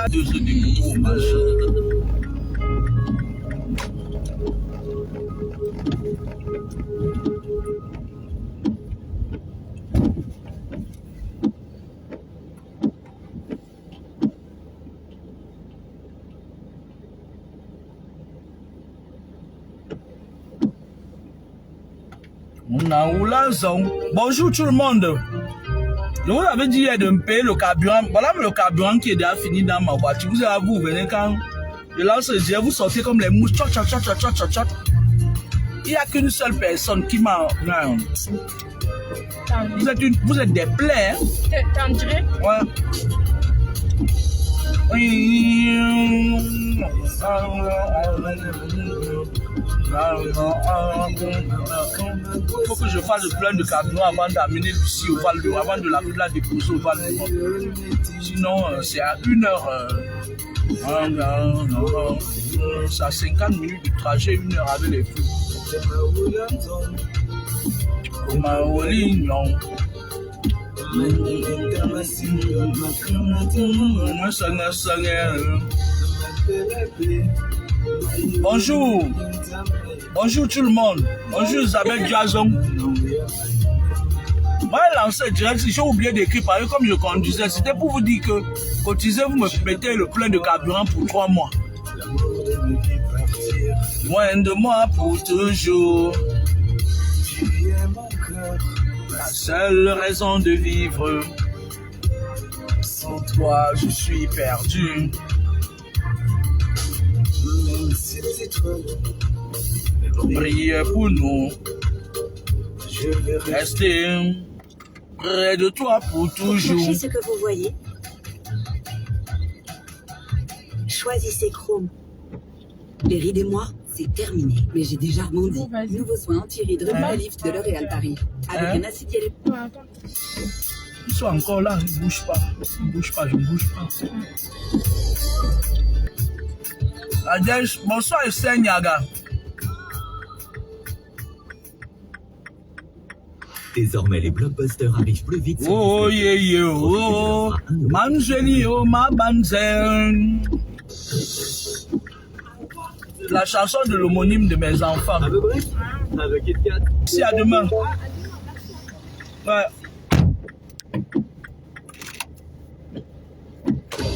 de ce découpage. Bonjour tout le monde. Je vous avais dit hier de me payer le carburant. Voilà le carburant qui est déjà fini dans ma voiture. Vous venez quand je lance le jet, vous sortez comme les mouches. Tchot, tchot, tchot, tchot, tchot, tchot. Il n'y a qu'une seule personne qui m'a... Vous êtes des plaies. Hein? T'en dirais? Ouais. Il faut que je fasse le plein de carburant avant d'amener ici au Val de, avant de la déposer au Val de. Sinon, c'est à 1 heure. C'est à 50 minutes de trajet, 1 heure avec les feux. Bonjour. Bonjour tout le monde. Bonjour Isabelle Diazon. Moi, lancé direct, j'ai oublié d'écrire parce que comme je conduisais, c'était pour vous dire que cotisez, vous me mettez le plein de carburant pour 3 mois. Loin de moi pour toujours. La seule raison de vivre. Sans toi, je suis perdu. Même si les étoiles brillent pour nous, je vais rester près de toi pour toujours. Cherchez ce que vous voyez. Choisissez Chrome. Les rides et moi, c'est terminé. Mais j'ai déjà rebondi. Nouveau soin anti-rides Lift de L'Oréal Paris. Avec un acide hyaluronique. Ils sont encore là, ils ne bougent pas. Ils ne bougent pas, je ne bouge pas. Adèche, bonsoir Esther Niaga. Désormais, les blockbusters arrivent plus vite. Oh, yeah, yeah, oh, Manjeli, oh, ma banzen. La chanson de l'homonyme de mes enfants. Un peu bref, avec Kit Kat. Si, à demain. Ouais.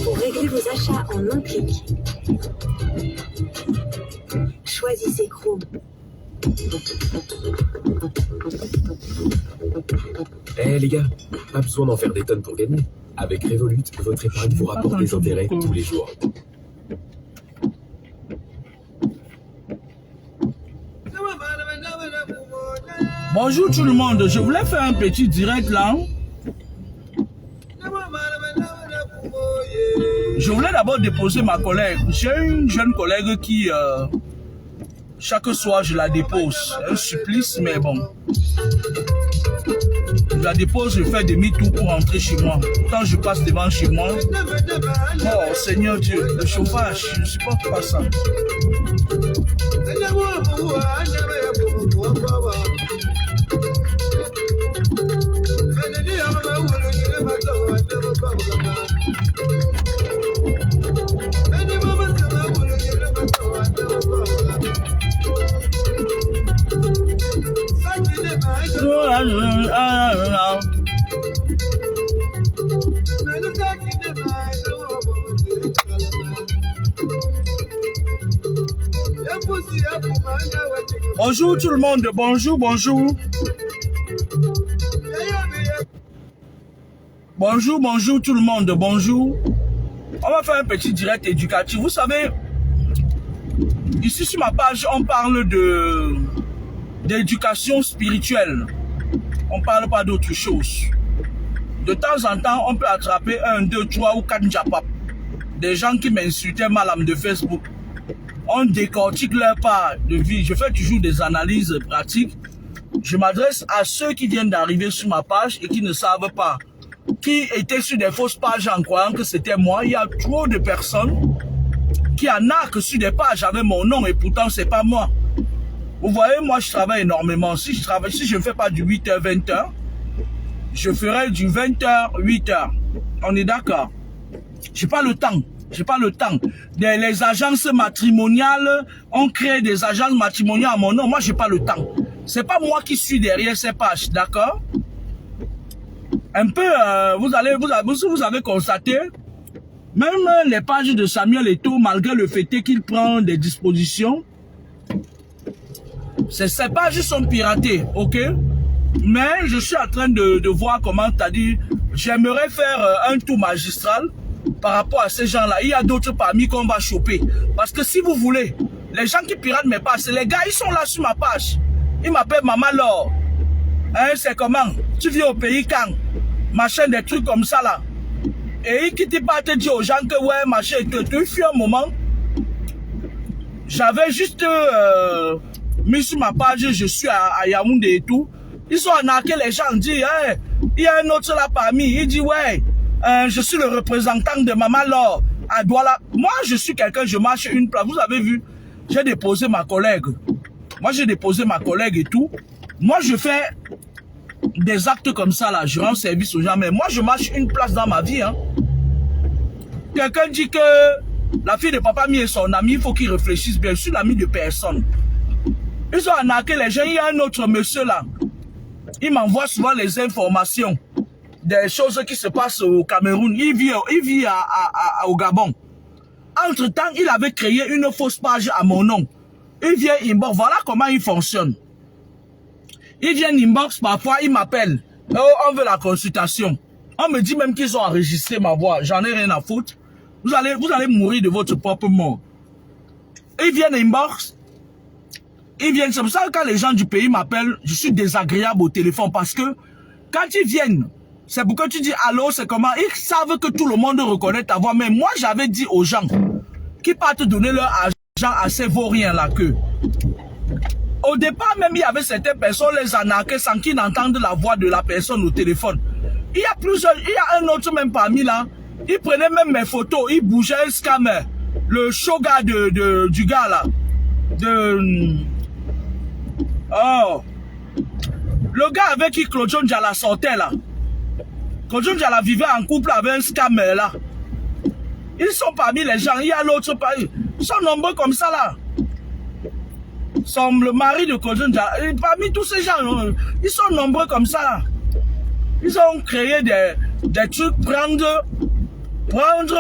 Pour régler vos achats en un clic, choisissez Chrome. Eh les gars, pas besoin d'en faire des tonnes pour gagner. Avec Revolut, votre épargne vous rapporte des intérêts tous les jours. Bonjour tout le monde, je voulais faire un petit direct là. Je voulais d'abord déposer ma collègue. J'ai une jeune collègue qui, chaque soir, je la dépose. Un supplice, mais bon. Je la dépose, je fais demi-tour pour rentrer chez moi. Quand je passe devant chez moi, oh Seigneur Dieu, le chauffage, je ne supporte pas ça. Bonjour tout le monde, bonjour, bonjour. Bonjour, bonjour tout le monde, bonjour. On va faire un petit direct éducatif. Vous savez, ici sur ma page, on parle d'éducation spirituelle. On ne parle pas d'autre chose. De temps en temps, on peut attraper 1, 2, 3 ou 4 japap. Des gens qui m'insultaient mal de Facebook. On décortique leur part de vie. Je fais toujours des analyses pratiques. Je m'adresse à ceux qui viennent d'arriver sur ma page et qui ne savent pas, qui étaient sur des fausses pages en croyant que c'était moi. Il y a trop de personnes qui en arquent sur des pages avec mon nom et pourtant c'est pas moi. Vous voyez, moi je travaille énormément. Si je ne fais pas du 8h, 20h, je ferai du 20h, 8h. On est d'accord? J'ai pas le temps. J'ai pas le temps. Les agences matrimoniales ont créé des agences matrimoniales à mon nom. Moi, j'ai pas le temps. C'est pas moi qui suis derrière ces pages, d'accord? Un peu, vous avez constaté, même les pages de Samuel Eto'o, malgré le fait qu'il prend des dispositions, ces pages sont piratées, ok? Mais je suis en train de voir comment tu as dit, j'aimerais faire un tour magistral par rapport à ces gens-là. Il y a d'autres parmi qu'on va choper. Parce que si vous voulez, les gens qui piratent mes pages, les gars, ils sont là sur ma page. Ils m'appellent Maman Laure. Hein, c'est comment? Tu viens au pays quand? Machin, des trucs comme ça là. Et ils quittent pas te dire aux gens que ouais, machin, que tu fais un moment. J'avais juste mis sur ma page, je suis à Yaoundé et tout. Ils ont arnaqué les gens, disent, hey, il y a un autre là parmi. Il dit, ouais, je suis le représentant de Maman Laure à Douala. Moi, je suis quelqu'un, je marche une place. Vous avez vu, j'ai déposé ma collègue. Moi, j'ai déposé ma collègue et tout. Moi, je fais des actes comme ça là, je rends service aux gens, mais moi je marche une place dans ma vie. Hein. Quelqu'un dit que la fille de papa mi est son ami, il faut qu'il réfléchisse bien. Je suis l'ami de personne. Ils ont arnaqué les gens. Il y a un autre monsieur là, il m'envoie souvent les informations des choses qui se passent au Cameroun. Il vit au Gabon. Entre temps, il avait créé une fausse page à mon nom. Il vient inbox, voilà comment il fonctionne. Il vient inbox, parfois il m'appelle. Oh, on veut la consultation. On me dit même qu'ils ont enregistré ma voix. J'en ai rien à foutre. Vous allez mourir de votre propre mort. Ils viennent inbox. Ils viennent. C'est pour ça que quand les gens du pays m'appellent, je suis désagréable au téléphone parce que quand ils viennent, c'est pour que tu dis allô, c'est comment. Ils savent que tout le monde reconnaît ta voix. Mais moi, j'avais dit aux gens qui partent donner leur argent à ces vauriens là que. Au départ, même, il y avait certaines personnes, les arnaquaient sans qu'ils n'entendent la voix de la personne au téléphone. Il y a plusieurs, il y a un autre même parmi là, il prenait même mes photos, il bougeait un scammer. Le show gars du gars là. Oh. Le gars avec qui Claude John Diala sortait là. Claude John Diala vivait en couple avec un scammer là. Ils sont parmi les gens, il y a l'autre parmi. Ils sont nombreux comme ça là. Le mari de Claude Diala, parmi tous ces gens, ils sont nombreux comme ça. Ils ont créé des trucs, prendre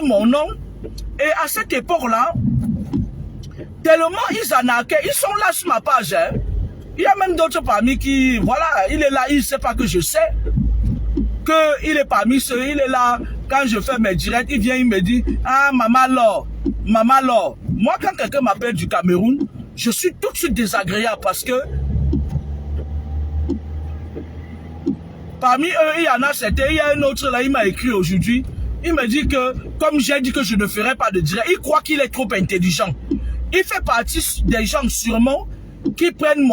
mon nom. Et à cette époque-là, tellement ils arnaquaient, ils sont là sur ma page. Hein. Il y a même d'autres parmi qui, voilà, il est là, il ne sait pas que je sais. Qu'il est parmi ceux, il est là, quand je fais mes directs, il vient, il me dit, ah, Maman Laure. Moi, quand quelqu'un m'appelle du Cameroun, je suis tout de suite désagréable parce que parmi eux, il y en a certains, il y a un autre là, il m'a écrit aujourd'hui, il me dit que, comme j'ai dit que je ne ferai pas de direct, il croit qu'il est trop intelligent. Il fait partie des gens sûrement qui prennent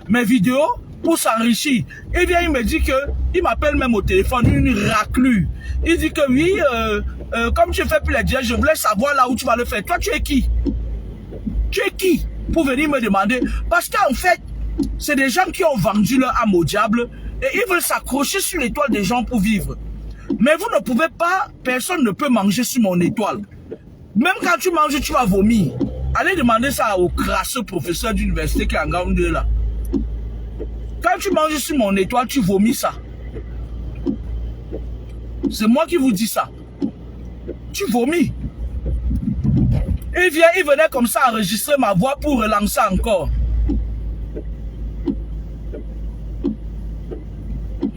mes vidéos pour s'enrichir. Il vient, il me dit que, il m'appelle même au téléphone, une raclure. Il dit que oui, comme tu fais plus les directs, je voulais savoir là où tu vas le faire. Toi, tu es qui? Tu es qui pour venir me demander? Parce qu'en fait, c'est des gens qui ont vendu leur âme au diable et ils veulent s'accrocher sur l'étoile des gens pour vivre. Mais vous ne pouvez pas, personne ne peut manger sur mon étoile. Même quand tu manges, tu vas vomir. Allez demander ça au crasseux professeur d'université qui est en Gaoundé là. Quand tu manges sur mon étoile, tu vomis ça. C'est moi qui vous dis ça. Tu vomis. Il venait comme ça enregistrer ma voix pour relancer encore.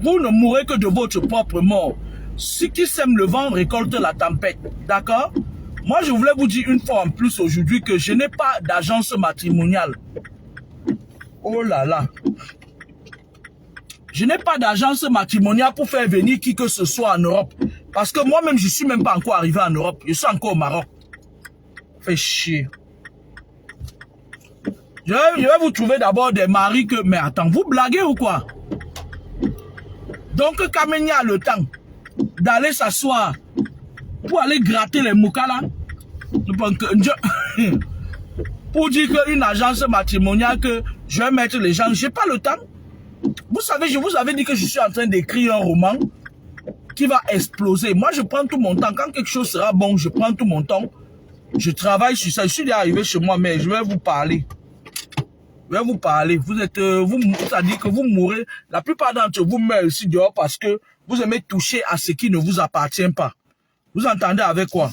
Vous ne mourrez que de votre propre mort. Ceux qui sèment le vent récoltent la tempête. D'accord? Moi, je voulais vous dire une fois en plus aujourd'hui que je n'ai pas d'agence matrimoniale. Oh là là. Je n'ai pas d'agence matrimoniale pour faire venir qui que ce soit en Europe. Parce que moi-même, je ne suis même pas encore arrivé en Europe. Je suis encore au Maroc. Fait chier. Je vais vous trouver d'abord des maris que... Mais attends, vous blaguez ou quoi? Donc, Kameni a le temps d'aller s'asseoir pour aller gratter les moukas là. Pour dire qu'une agence matrimoniale que je vais mettre les gens, j'ai pas le temps. Vous savez, je vous avais dit que je suis en train d'écrire un roman. qui va exploser. Moi, je prends tout mon temps. Quand quelque chose sera bon, je prends tout mon temps. Je travaille sur ça. Je suis déjà arrivé chez moi, mais je vais vous parler. Je vais vous parler. Vous êtes, c'est-à-dire que vous mourrez. La plupart d'entre vous meurent ici dehors parce que vous aimez toucher à ce qui ne vous appartient pas. Vous entendez avec quoi?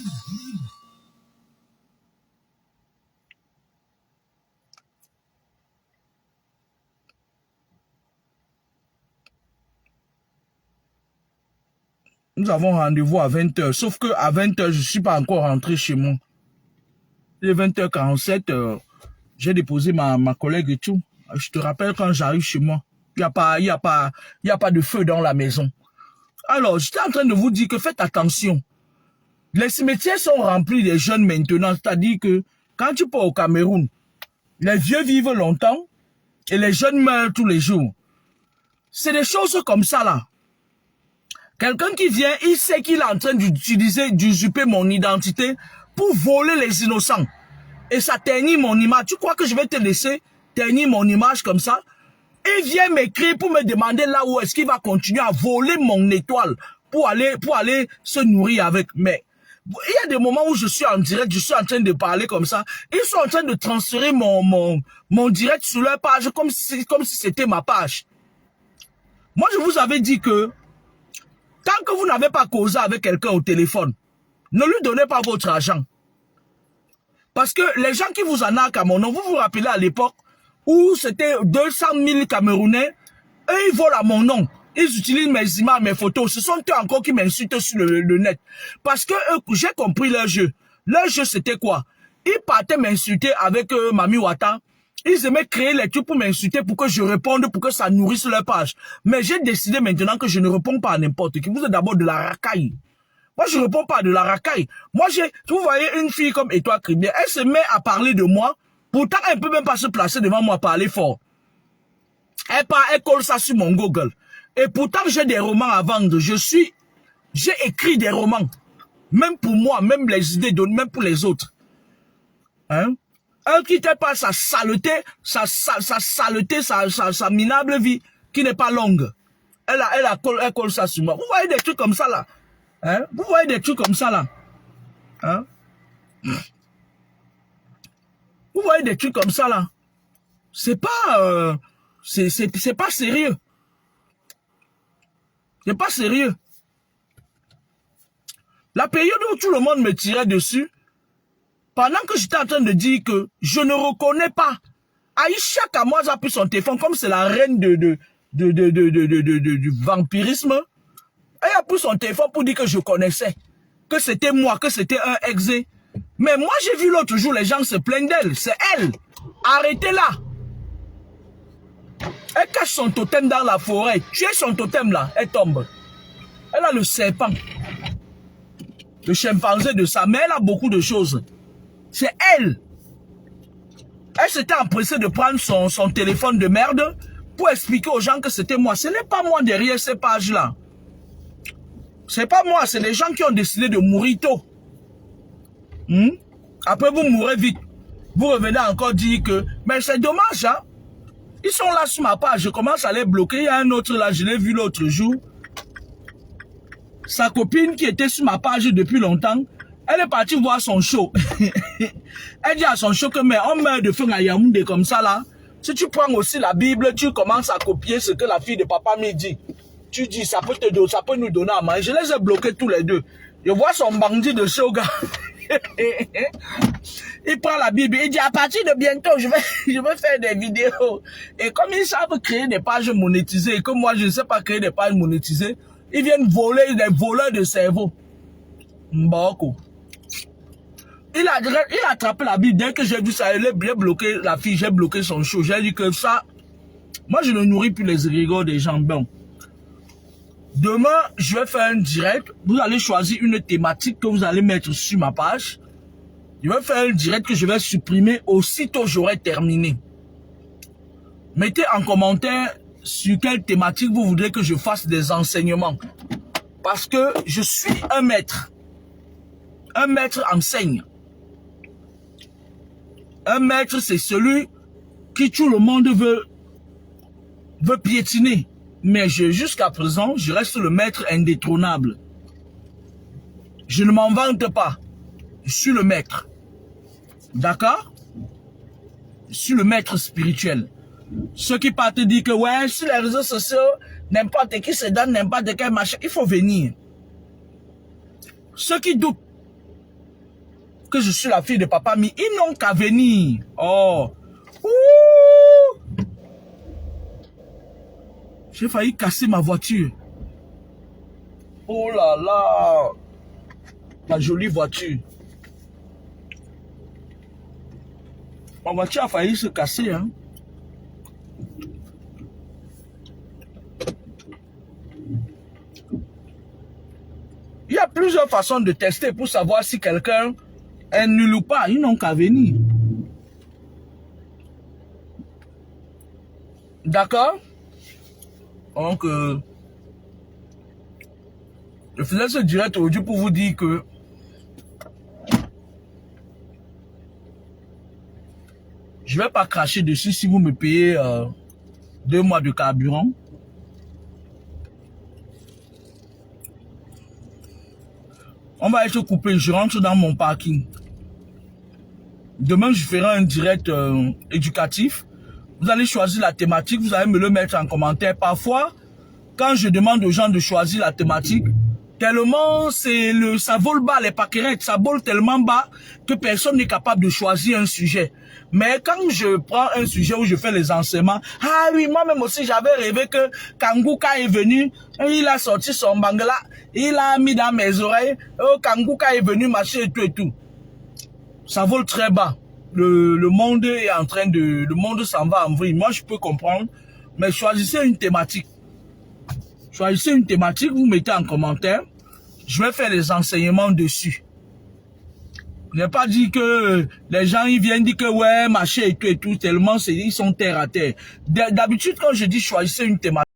Nous avons rendez-vous à 20h. Sauf que à 20h, je ne suis pas encore rentré chez moi. Il est 20h47. J'ai déposé ma collègue et tout. Je te rappelle quand j'arrive chez moi. Il n'y a pas de feu dans la maison. Alors, j'étais en train de vous dire que faites attention. Les cimetières sont remplis de jeunes maintenant. C'est-à-dire que quand tu pars au Cameroun, les vieux vivent longtemps et les jeunes meurent tous les jours. C'est des choses comme ça là. Quelqu'un qui vient, il sait qu'il est en train d'usurper mon identité pour voler les innocents. Et ça ternit mon image. Tu crois que je vais te laisser ternir mon image comme ça? Il vient m'écrire pour me demander là où est-ce qu'il va continuer à voler mon étoile pour aller se nourrir avec. Mais il y a des moments où je suis en direct, je suis en train de parler comme ça. Ils sont en train de transférer mon direct sur leur page comme si c'était ma page. Moi, je vous avais dit que tant que vous n'avez pas causé avec quelqu'un au téléphone, ne lui donnez pas votre argent. Parce que les gens qui vous en arquent à mon nom, vous vous rappelez à l'époque où c'était 200 000 Camerounais, eux ils volent à mon nom. Ils utilisent mes images, mes photos. Ce sont eux encore qui m'insultent sur le net. Parce que j'ai compris leur jeu. Leur jeu c'était quoi? Ils partaient m'insulter avec Mami Wata. Ils aimaient créer les trucs pour m'insulter, pour que je réponde, pour que ça nourrisse leur page. Mais j'ai décidé maintenant que je ne réponds pas à n'importe qui. Vous êtes d'abord de la racaille. Moi, je ne réponds pas à de la racaille. Moi, vous voyez une fille comme Étoile Cribière, elle se met à parler de moi. Pourtant, elle ne peut même pas se placer devant moi, parler fort. Elle colle ça sur mon Google. Et pourtant, j'ai des romans à vendre. J'ai écrit des romans. Même pour moi, même les idées données, même pour les autres. Hein? Elle ne quitte pas sa saleté, sa minable vie, qui n'est pas longue. Elle colle ça sur moi. Vous voyez des trucs comme ça, là? Hein? Vous voyez des trucs comme ça, là? Hein? Vous voyez des trucs comme ça, là? C'est pas... c'est pas sérieux. C'est pas sérieux. La période où tout le monde me tirait dessus, pendant que j'étais en train de dire que je ne reconnais pas, Aïcha Kamoise a pris son téléphone, comme c'est la reine du vampirisme, elle a pris son téléphone pour dire que je connaissais, que c'était moi, que c'était un exé. Mais moi j'ai vu l'autre jour, les gens se plaignent d'elle, c'est elle. Arrêtez-la. Elle cache son totem dans la forêt, tuez son totem là, elle tombe. Elle a le serpent, le chimpanzé de ça, mais elle a beaucoup de choses. C'est elle. Elle s'était empressée de prendre son téléphone de merde pour expliquer aux gens que c'était moi. Ce n'est pas moi derrière ces pages-là. C'est pas moi, c'est les gens qui ont décidé de mourir tôt. Après, vous mourrez vite. Vous revenez encore dire que... Mais c'est dommage, hein. Ils sont là sur ma page. Je commence à les bloquer. Il y a un autre là, je l'ai vu l'autre jour. Sa copine qui était sur ma page depuis longtemps, elle est partie voir son show. Elle dit à son show que mais on meurt de faim à Yaoundé comme ça là. Si tu prends aussi la Bible, tu commences à copier ce que la fille de papa me dit. Tu dis ça peut nous donner à manger. Je les ai bloqués tous les deux. Je vois son bandit de show gars. Il prend la Bible, il dit à partir de bientôt je vais faire des vidéos. Et comme ils savent créer des pages monétisées et que moi je ne sais pas créer des pages monétisées, ils viennent voler des voleurs de cerveau. Mboko. Il a attrapé la Bible. Dès que j'ai vu ça, il a bloqué la fille, j'ai bloqué son show. J'ai dit que ça, moi je ne nourris plus les rigoles des gens. Bon. Demain, je vais faire un direct. Vous allez choisir une thématique que vous allez mettre sur ma page. Je vais faire un direct que je vais supprimer aussitôt j'aurai terminé. Mettez en commentaire sur quelle thématique vous voudrez que je fasse des enseignements. Parce que je suis un maître. Un maître enseigne. Un maître, c'est celui qui tout le monde veut piétiner. Mais jusqu'à présent, je reste le maître indétrônable. Je ne m'en vante pas. Je suis le maître. D'accord? Je suis le maître spirituel. Ceux qui partent dire que ouais, sur les réseaux sociaux, n'importe qui se donne n'importe quel machin, il faut venir. Ceux qui doutent que je suis la fille de Papa Mi, ils n'ont qu'à venir. Oh. Ouh. J'ai failli casser ma voiture. Oh là là. Ma jolie voiture. Ma voiture a failli se casser, hein. Il y a plusieurs façons de tester pour savoir si quelqu'un est nul ou pas. Ils n'ont qu'à venir. D'accord? Donc, je faisais ce direct aujourd'hui pour vous dire que je ne vais pas cracher dessus si vous me payez 2 mois de carburant. On va être coupé, je rentre dans mon parking. Demain, je ferai un direct éducatif. Vous allez choisir la thématique, vous allez me le mettre en commentaire. Parfois, quand je demande aux gens de choisir la thématique, tellement ça vole bas les paquerettes, ça vole tellement bas que personne n'est capable de choisir un sujet. Mais quand je prends un sujet où je fais les enseignements, ah oui, moi-même aussi j'avais rêvé que Kangouka est venu, il a sorti son bangla, il a mis dans mes oreilles, oh, Kangouka est venu marcher et tout et tout. Ça vole très bas. Le monde est en train de... Le monde s'en va en vrille. Moi, je peux comprendre. Mais choisissez une thématique. Choisissez une thématique, vous mettez en commentaire. Je vais faire les enseignements dessus. Je n'ai pas dit que les gens ils viennent dire que ouais, marcher et tout, tellement ils sont terre à terre. D'habitude, quand je dis choisissez une thématique,